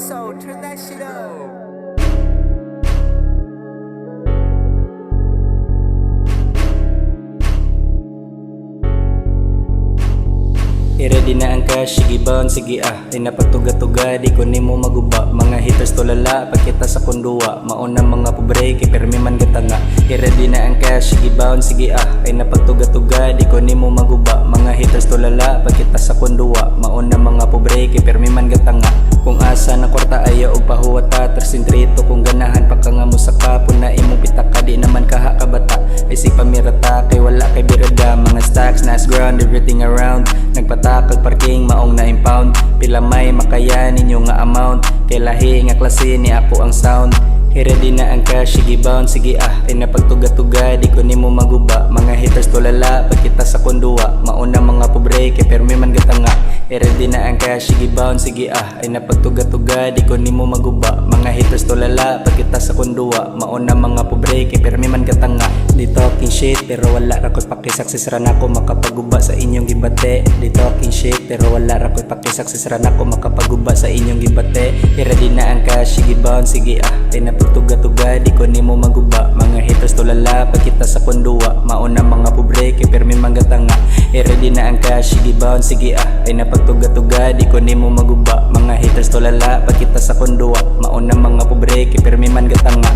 so turn that shit up. I-ready na ang cash, sige bound, sige ay napagtuga-tuga, di ko nimo maguba. Mga haters tulala, pagkita sa kunduwa. Mauna mga pobre, kay permi man gatanga. I-ready na ang cash, sige bound, sige ay napagtuga-tuga, di ko nimo maguba. Mga haters tulala, pagkita sa kunduwa. Mauna mga pobre, kay permi man gatanga. Kung asa na kwarta ayaw og pahuwata, tersintrito kung ganahan pa ka nga mo sa kapon na imong pitaka, di naman kaha kabata. Ay si pamirata, kay wala kay birada. Mga stacks, nice ground, everything around. Nagpatakag parking, maong na impound. Pila may makaya ninyo nga amount. Kay lahi nga klase ni ako ang sound. I-ready na ang cash, sige bound, sige ay napagtuga-tuga, di ko nimo maguba. Mga haters tulala, pagkita sa kunduwa. Mauna mga pobre, kay permi man gatanga. I-ready na ang cash, sige bound, sige ay napagtuga-tuga, di ko nimo maguba. Mga haters tulala, pagkita sa kunduwa. Mauna mga pobre, kay permi man gatanga. Di talking shit, pero wala ra ko'y pakisaksis ra nako makapaguba sa inyong gibate. Di talking shit, pero wala ra ko'y pakisaksis ra nako makapaguba sa inyong gibate. I-ready na ang cash, sige bound, sige ay napagtuga-tuga, di ko nimo maguba. Mga haters tulala, pagkita sa kunduwa. Mauna mga pobre, kay permi man gatanga. I-ready na ang cash, sige bound, sige ay napagtuga-tuga, di ko nimo maguba. Mga haters tulala, pagkita sa kunduwa. Mauna mga pobre, kay permi man gatanga.